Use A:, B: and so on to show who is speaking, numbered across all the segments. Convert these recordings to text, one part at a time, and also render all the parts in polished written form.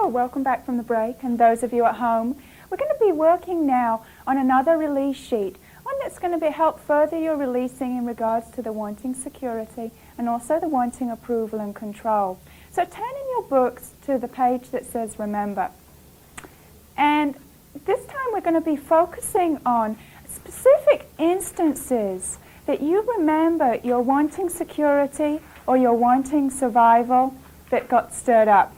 A: So, welcome back from the break, and those of you at home, we're going to be working now on another release sheet, one that's going to help further your releasing in regards to the wanting security and also the wanting approval and control. So turn in your books to the page that says Remember. And this time we're going to be focusing on specific instances that you remember your wanting security or your wanting survival that got stirred up.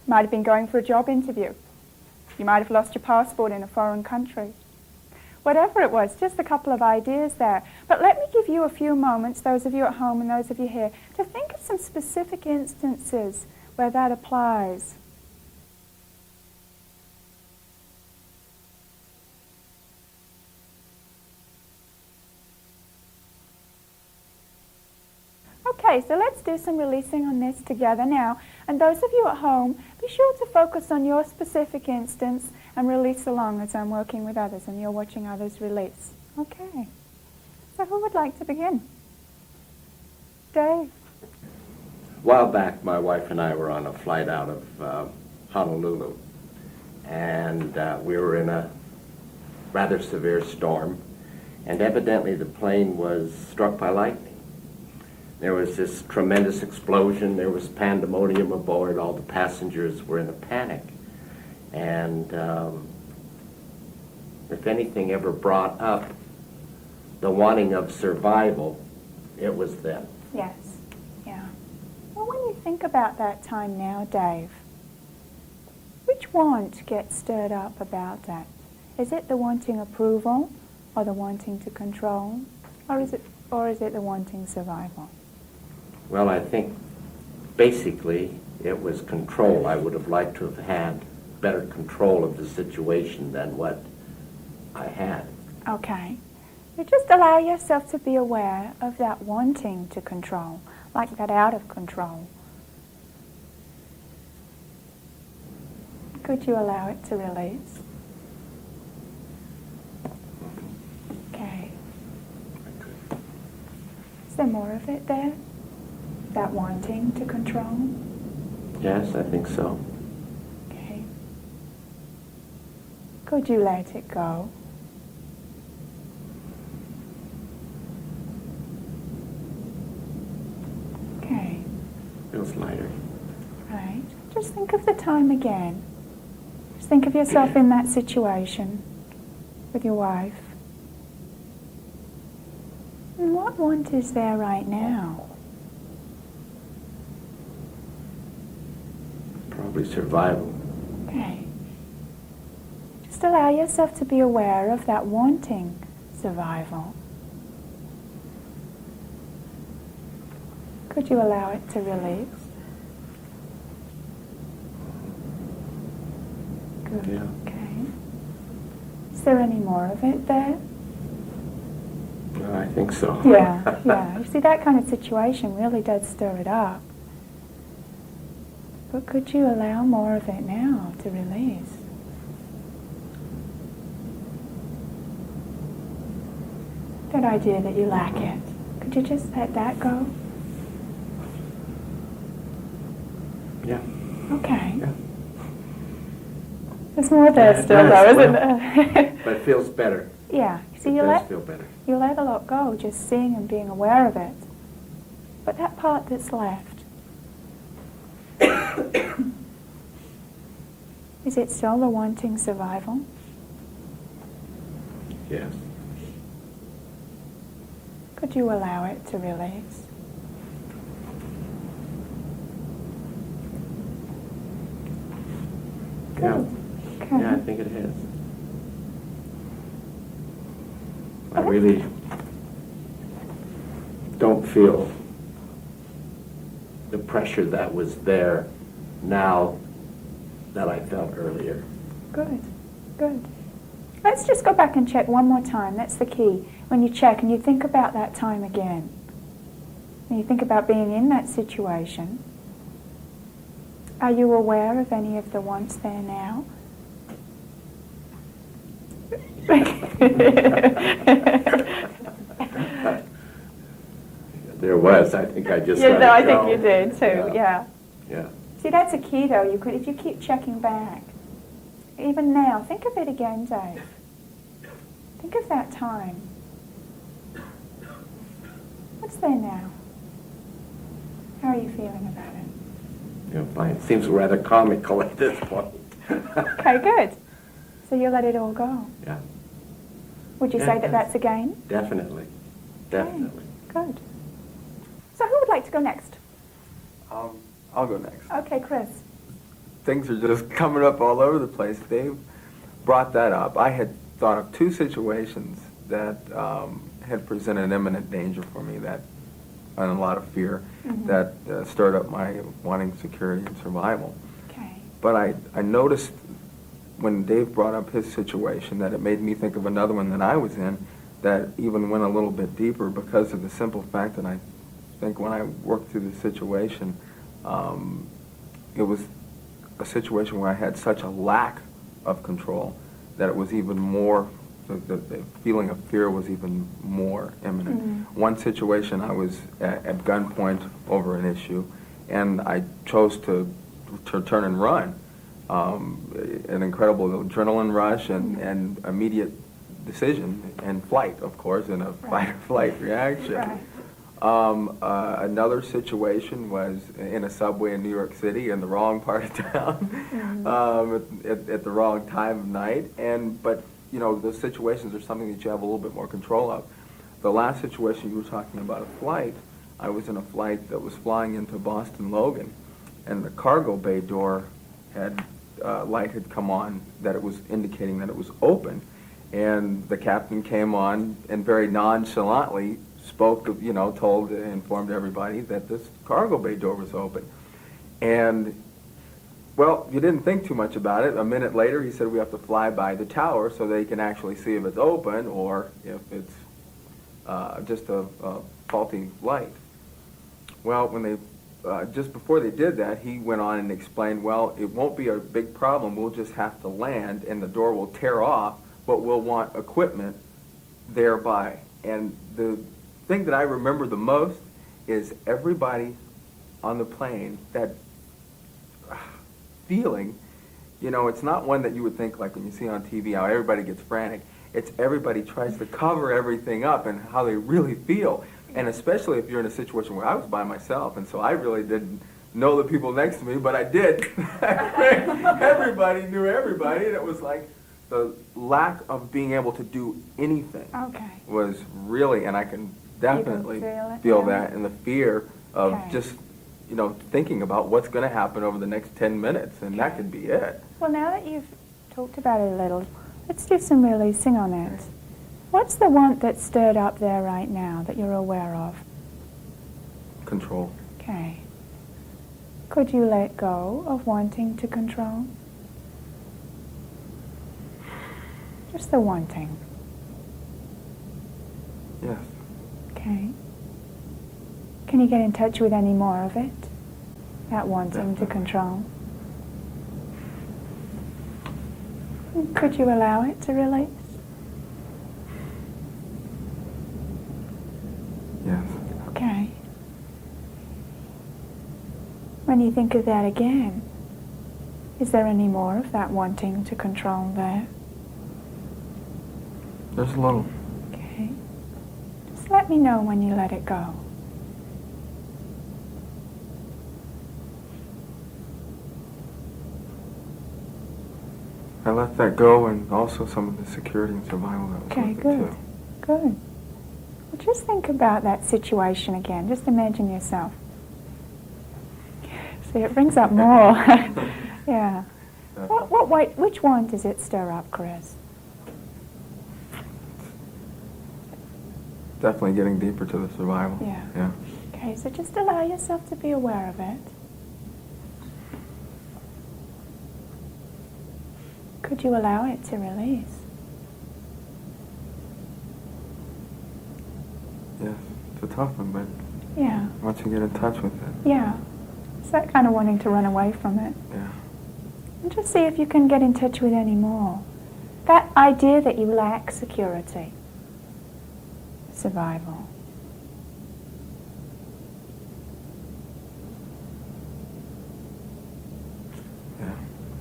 A: Might have been going for a job interview. You might have lost your passport in a foreign country. Whatever it was, just a couple of ideas there. But let me give you a few moments, those of you at home and those of you here, to think of some specific instances where that applies. Okay, so let's do some releasing on this together now. And those of you at home, be sure to focus on your specific instance and release along as I'm working with others and you're watching others release. Okay. So who would like to begin? Dave.
B: A while back, my wife and I were on a flight out of Honolulu. And we were in a rather severe storm. And evidently the plane was struck by lightning. There was this tremendous explosion. There was pandemonium aboard. All the passengers were in a panic. And if anything ever brought up the wanting of survival, it was then.
A: Yes. Yeah. Well, when you think about that time now, Dave, which want gets stirred up about that? Is it the wanting approval or the wanting to control? Or is it the wanting survival?
B: Well, I think basically it was control. I would have liked to have had better control of the situation than what I had.
A: Okay. You just allow yourself to be aware of that wanting to control, like that out of control. Could you allow it to release? Okay.
B: I could.
A: Is there more of it there? That wanting to control?
B: Yes, I think so.
A: Okay. Could you let it go? Okay.
B: Feels lighter.
A: Right. Just think of the time again. Just think of yourself in that situation with your wife. And what want is there right now?
B: Probably survival.
A: Okay. Just allow yourself to be aware of that wanting survival. Could you allow it to release? Good.
B: Yeah.
A: Okay. Is there any more of it there?
B: Well, I think so.
A: Yeah, yeah. You see, that kind of situation really does stir it up. But could you allow more of it now to release? That idea that you lack it. Could you just let that go?
B: Yeah.
A: Okay.
B: Yeah.
A: There's more there still, though, isn't there?
B: But it feels better.
A: Yeah. So
B: It
A: you
B: does feel better.
A: let a lot go, just seeing and being aware of it. But that part that's left, is it still the wanting survival?
B: Yes.
A: Could you allow it to release?
B: Yeah.
A: Okay.
B: Yeah, I think it is. I really don't feel the pressure that was there now that I felt earlier.
A: Good, good. Let's just go back and check one more time. That's the key. When you check and you think about that time again, and you think about being in that situation, are you aware of any of the wants there now?
B: There was. I think I just
A: Yeah,
B: let
A: no,
B: it
A: I
B: go.
A: think you did too, yeah.
B: Yeah.
A: See, that's a key though. You could, if you keep checking back, even now, think of it again, Dave. Think of that time. What's there now? How are you feeling about it?
B: You know, fine. It seems rather comical at this point.
A: Okay, good. So you let it all go.
B: Yeah.
A: Would you say that that's a gain?
B: Definitely. Definitely.
A: Okay, good. So who would like to go next?
C: I'll go next.
A: Okay, Chris.
C: Things are just coming up all over the place. Dave brought that up. I had thought of two situations that had presented imminent danger for me, that and a lot of fear, that stirred up my wanting security and survival.
A: Okay.
C: But I noticed when Dave brought up his situation that it made me think of another one that I was in that even went a little bit deeper because of the simple fact that I think when I worked through the situation, it was a situation where I had such a lack of control that it was even more, the feeling of fear was even more imminent. One situation, I was at gunpoint over an issue, and I chose to turn and run. An incredible adrenaline rush and immediate decision and flight, of course, in a fight or flight reaction.
A: Right.
C: Another situation was in a subway in New York City in the wrong part of town at the wrong time of night. But you know, those situations are something that you have a little bit more control of. The last situation you were talking about, a flight, I was in a flight that was flying into Boston Logan, and the cargo bay door had light had come on that it was indicating that it was open, and the captain came on and very nonchalantly spoke, informed everybody that this cargo bay door was open. And, well, you didn't think too much about it. A minute later, he said we have to fly by the tower so they can actually see if it's open or if it's just a faulty light. Well, when they, just before they did that, he went on and explained, well, it won't be a big problem. We'll just have to land and the door will tear off, but we'll want equipment thereby. And the thing that I remember the most is everybody on the plane, that feeling, you know, it's not one that you would think like when you see on TV how everybody gets frantic. It's everybody tries to cover everything up and how they really feel. And especially if you're in a situation where I was by myself, and so I really didn't know the people next to me, but I did. Everybody knew everybody, and it was like the lack of being able to do anything was really, and I can definitely feel that, and the fear of just, you know, thinking about what's going to happen over the next 10 minutes, and that could be it.
A: Well, now that you've talked about it a little, let's do some releasing on it. What's the want that's stirred up there right now that you're aware of?
C: Control.
A: Okay. Could you let go of wanting to control? Just the wanting.
C: Yes.
A: Okay. Can you get in touch with any more of it? That wanting to control? Could you allow it to release?
C: Yes.
A: Okay. When you think of that again, is there any more of that wanting to control there?
C: There's a little.
A: Okay. Just let me know when you let it go.
C: I let that go, and also some of the security and survival that was
A: Okay,
C: with it
A: good.
C: too.
A: Good. Well, just think about that situation again. Just imagine yourself. See, it brings up more. Yeah. Which one does it stir up, Chris?
C: Definitely getting deeper to the survival.
A: Yeah.
C: Yeah.
A: Okay, so just allow yourself to be aware of it. Could you allow it to release?
C: Yes. It's a tough one, but
A: Yeah.
C: once you get in touch with it.
A: Yeah. It's that kind of wanting to run away from it.
C: Yeah.
A: And just see if you can get in touch with any more. That idea that you lack security, survival.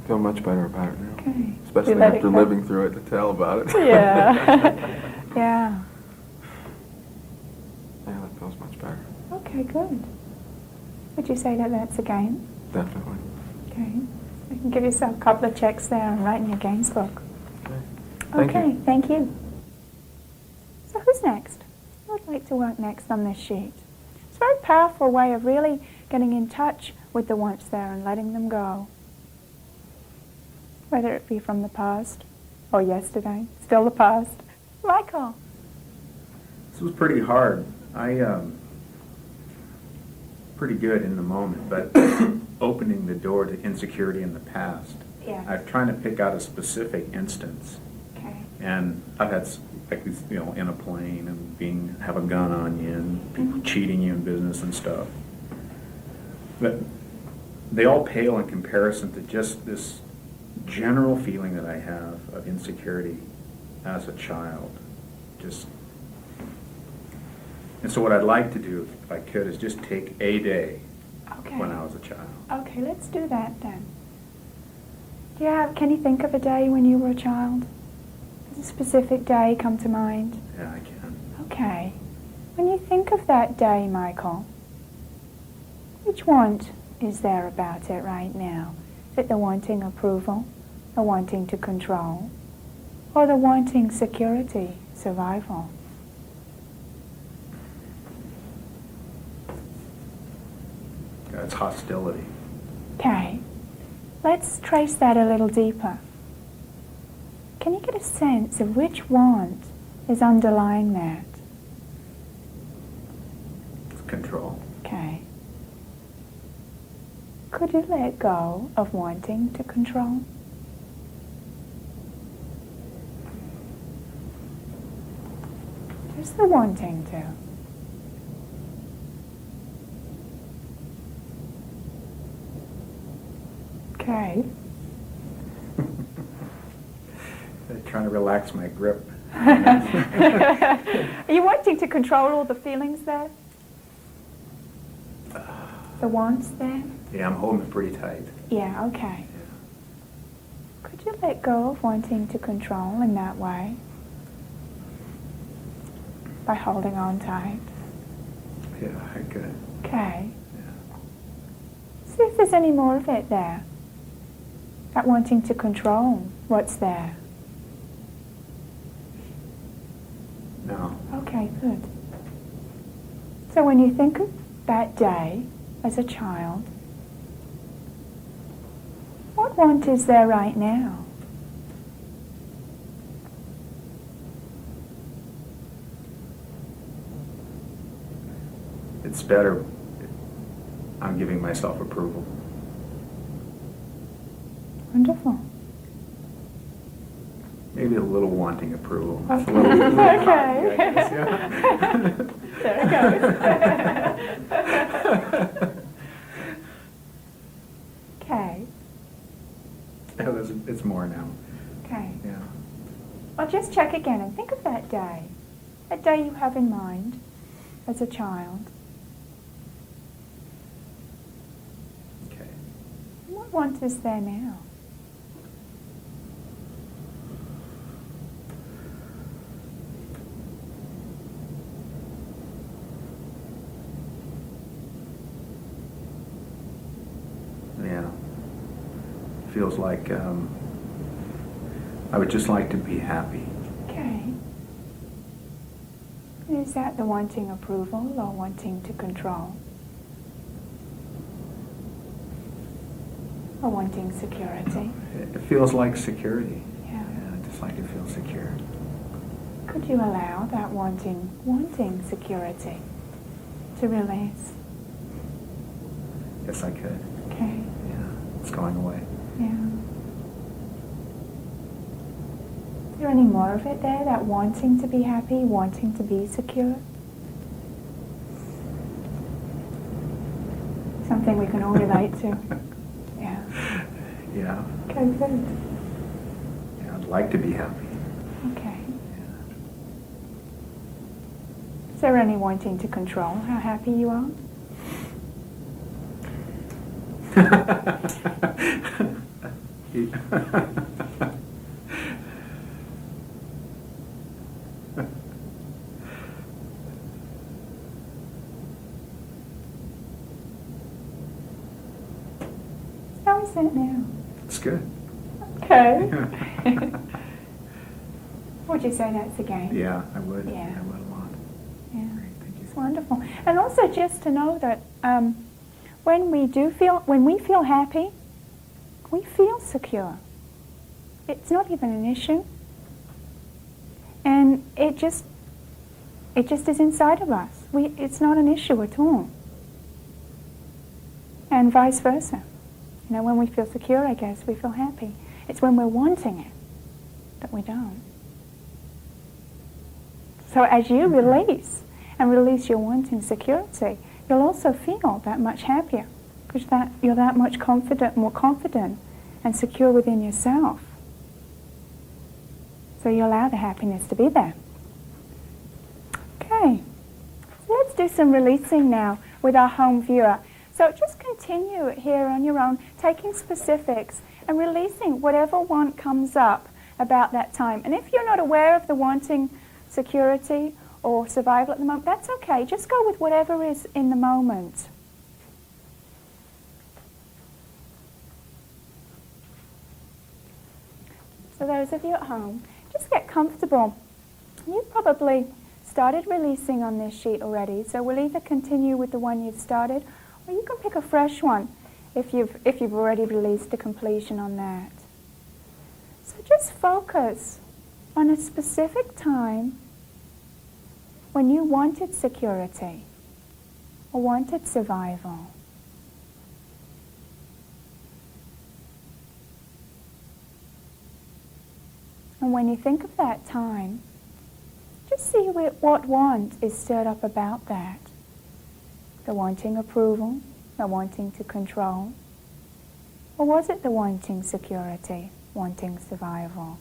C: Feel much better about it now.
A: Okay.
C: Especially
A: You let it
C: after
A: go?
C: living through it to tell about it.
A: Yeah. Yeah.
C: Yeah, that feels much better.
A: Okay, good. Would you say that that's a gain?
C: Definitely.
A: Okay. You can give yourself a couple of checks there and write in your gains book.
C: Thank
A: Okay,
C: you.
A: thank you. So who's next? Who would like to work next on this sheet? It's a very powerful way of really getting in touch with the wants there and letting them go. Whether it be from the past or yesterday, still the past. Michael.
D: This was pretty hard. Pretty good in the moment, but opening the door to insecurity in the past.
A: Yeah.
D: I'm trying to pick out a specific instance,
A: Okay.
D: and I've had like these, in a plane and have a gun on you and people cheating you in business and stuff. But they all pale in comparison to just this general feeling that I have of insecurity as a child. And so what I'd like to do, if I could, is just take a day
A: Okay.
D: when I was a child.
A: Okay, let's do that then. Can you think of a day when you were a child? Does a specific day come to mind?
D: Yeah, I can.
A: Okay. When you think of that day, Michael, which want is there about it right now? Is it the wanting approval, the wanting to control, or the wanting security, survival?
D: It's hostility.
A: Okay. Let's trace that a little deeper. Can you get a sense of which want is underlying that?
D: It's control.
A: Okay. Could you let go of wanting to control? Just the wanting to. Okay.
D: I'm trying to relax my grip.
A: Are you wanting to control all the feelings there? The wants there?
D: Yeah, I'm holding it pretty tight.
A: Yeah, okay. Could you let go of wanting to control in that way? By holding on tight?
D: Yeah, I could.
A: Okay.
D: Yeah.
A: See if there's any more of it there. That wanting to control what's there.
D: No.
A: Okay, good. So when you think of that day as a child, what want is there right now?
D: It's better. I'm giving myself approval.
A: Wonderful.
D: Maybe a little wanting approval.
A: Okay.
D: A little
A: Okay.
D: cocky, I guess, yeah.
A: There it goes. Okay.
D: Yeah, it's more now.
A: Okay.
D: Yeah.
A: Well, just check again and think of that day. That day you have in mind as a child.
D: Okay.
A: What want is there now?
D: Yeah. Feels like I would just like to be happy.
A: Okay. Is that the wanting approval or wanting to control? Or wanting security?
D: It feels like security.
A: Yeah.
D: Yeah, I just like to feel secure.
A: Could you allow that wanting security to release?
D: Yes, I could.
A: Okay.
D: Yeah, it's going away.
A: Yeah. Is there any more of it there? That wanting to be happy, wanting to be secure? Something we can all relate to. Yeah.
D: Yeah.
A: Okay, good.
D: Yeah, I'd like to be happy.
A: Okay.
D: Yeah.
A: Is there any wanting to control how happy you are? How is it now?
D: It's good.
A: Okay. Would you say that's a game?
D: Yeah, I would.
A: Yeah.
D: I would a lot.
A: Yeah.
D: Great, thank you.
A: It's wonderful. And also just to know that when we feel happy, we feel secure. It's not even an issue. And it just is inside of us. It's not an issue at all. And vice versa. You know, when we feel secure, I guess, we feel happy. It's when we're wanting it that we don't. So as you release your wanting security, you'll also feel that much happier because you're that much more confident and secure within yourself. So you allow the happiness to be there. Okay, so let's do some releasing now with our home viewer. So just continue here on your own, taking specifics and releasing whatever want comes up about that time. And if you're not aware of the wanting security or survival at the moment, that's okay. Just go with whatever is in the moment. So those of you at home, just get comfortable. You've probably started releasing on this sheet already, so we'll either continue with the one you've started, or you can pick a fresh one if you've already released a completion on that. So just focus on a specific time when you wanted security or wanted survival. And when you think of that time, just see what want is stirred up about that. The wanting approval, the wanting to control, or was it the wanting security, wanting survival?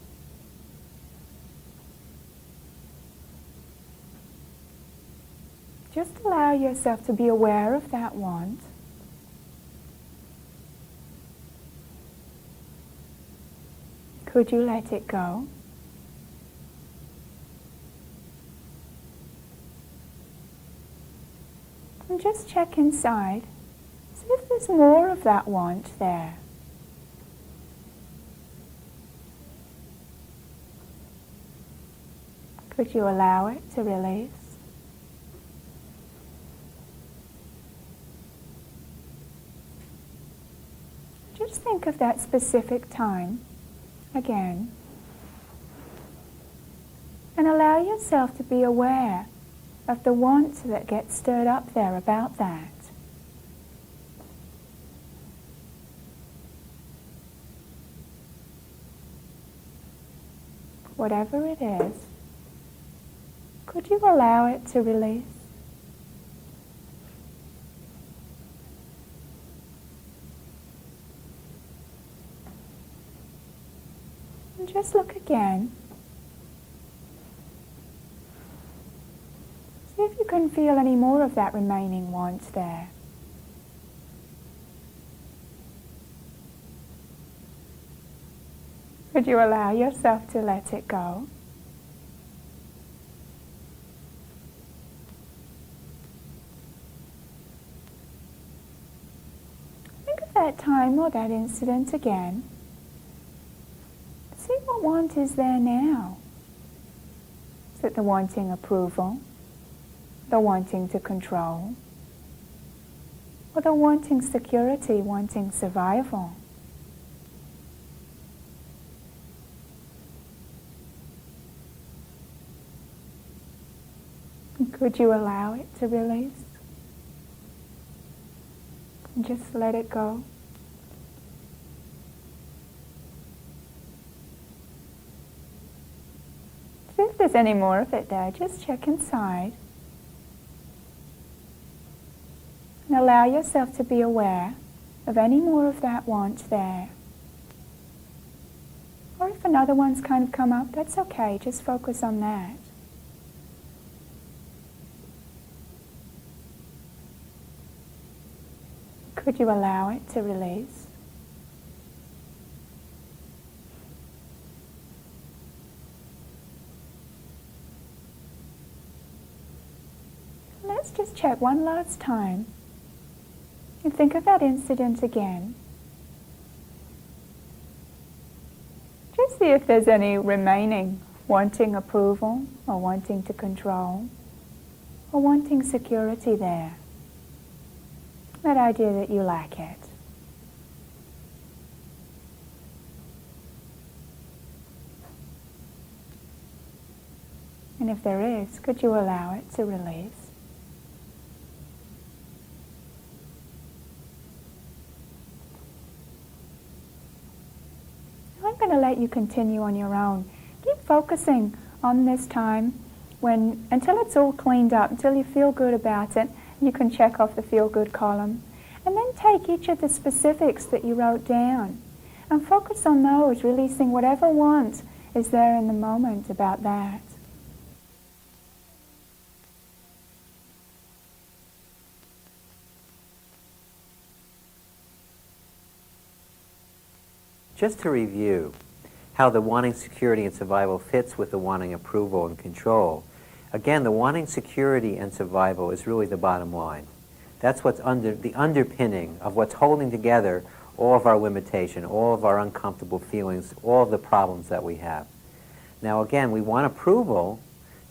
A: Just allow yourself to be aware of that want. Could you let it go? And just check inside. See if there's more of that want there. Could you allow it to release? Just think of that specific time again. And allow yourself to be aware of the want that gets stirred up there about that. Whatever it is, could you allow it to release? And just look again. See if you can feel any more of that remaining want there. Could you allow yourself to let it go? Think of that time or that incident again. See what want is there now. Is it the wanting approval? The wanting to control? Or the wanting security, wanting survival? Could you allow it to release? And just let it go. See if there's any more of it there. Just check inside. And allow yourself to be aware of any more of that want there. Or if another one's kind of come up, that's okay. Just focus on that. Could you allow it to release? just check one last time and think of that incident again. Just see if there's any remaining wanting approval or wanting to control or wanting security there. That idea that you lack it. And if there is, could you allow it to release? I'm going to let you continue on your own. Keep focusing on this time until it's all cleaned up, until you feel good about it. You can check off the feel good column. And then take each of the specifics that you wrote down and focus on those, releasing whatever want is there in the moment about that.
E: Just to review how the wanting security and survival fits with the wanting approval and control. Again, the wanting security and survival is really the bottom line. That's what's the underpinning of what's holding together all of our limitation, all of our uncomfortable feelings, all of the problems that we have. Now again, we want approval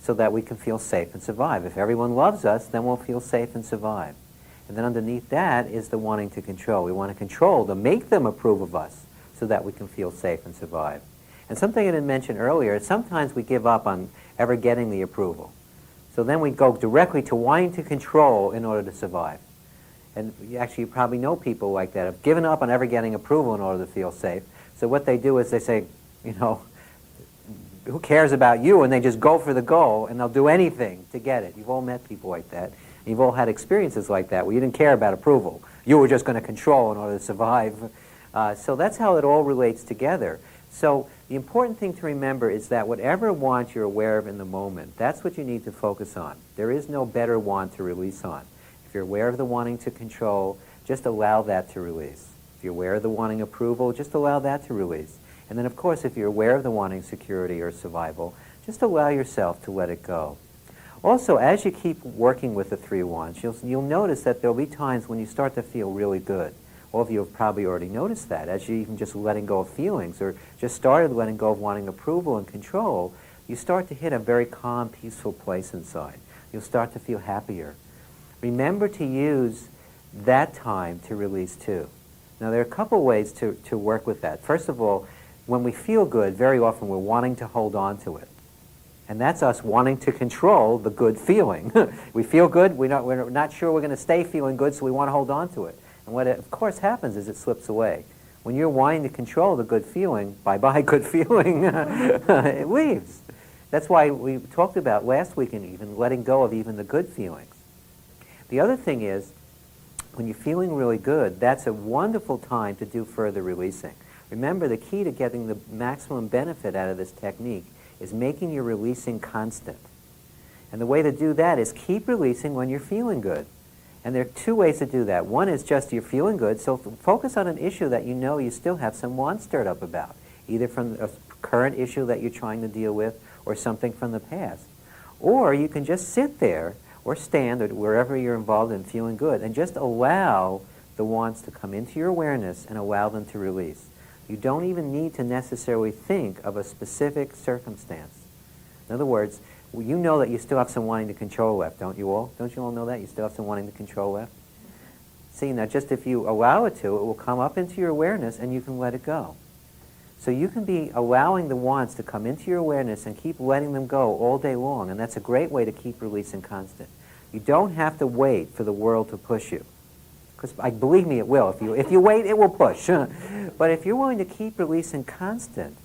E: so that we can feel safe and survive. If everyone loves us, then we'll feel safe and survive. And then underneath that is the wanting to control. We want to control to make them approve of us so that we can feel safe and survive. And something I didn't mention earlier is sometimes we give up on ever getting the approval. So then we go directly to wanting to control in order to survive. And actually you probably know people like that, have given up on ever getting approval in order to feel safe. So what they do is they say, you know, who cares about you? And they just go for the goal and they'll do anything to get it. You've all met people like that. You've all had experiences like that where you didn't care about approval. You were just going to control in order to survive. So that's how it all relates together. So the important thing to remember is that whatever want you're aware of in the moment, that's what you need to focus on. There is no better want to release on. If you're aware of the wanting to control, just allow that to release. If you're aware of the wanting approval, just allow that to release. And then of course, if you're aware of the wanting security or survival, just allow yourself to let it go. Also, as you keep working with the three wants, you'll notice that there'll be times when you start to feel really good. All of you have probably already noticed that. As you even just letting go of feelings or just started letting go of wanting approval and control, you start to hit a very calm, peaceful place inside. You'll start to feel happier. Remember to use that time to release too. Now there are a couple ways to work with that. First of all, when we feel good, very often we're wanting to hold on to it. And that's us wanting to control the good feeling. We feel good, we're not sure we're going to stay feeling good, so we want to hold on to it. And what of course happens is it slips away. When you're wanting to control the good feeling, bye-bye good feeling, it leaves. That's why we talked about last week and even letting go of even the good feelings. The other thing is, when you're feeling really good, that's a wonderful time to do further releasing. Remember, the key to getting the maximum benefit out of this technique is making your releasing constant. And the way to do that is keep releasing when you're feeling good. And there are two ways to do that. One is just you're feeling good, so focus on an issue that you know you still have some want stirred up about, either from a current issue that you're trying to deal with or something from the past. Or you can just sit there or stand or wherever you're involved in feeling good and just allow the wants to come into your awareness and allow them to release. You don't even need to necessarily think of a specific circumstance. In other words, you know that you still have some wanting to control left, don't you all? Don't you all know that? You still have some wanting to control left? See, now just if you allow it to, it will come up into your awareness and you can let it go. So you can be allowing the wants to come into your awareness and keep letting them go all day long, and that's a great way to keep releasing constant. You don't have to wait for the world to push you. Because believe me, it will. If you wait, it will push. But if you're willing to keep releasing constant,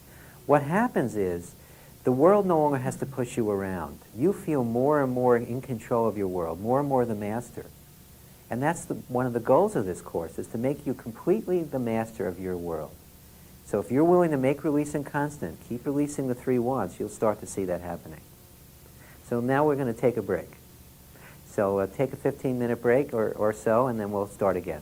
E: what happens is the world no longer has to push you around. You feel more and more in control of your world, more and more the master. And that's one of the goals of this course, is to make you completely the master of your world. So if you're willing to make releasing constant, keep releasing the three wants, you'll start to see that happening. So now we're going to take a break. So take a 15-minute break or so, and then we'll start again.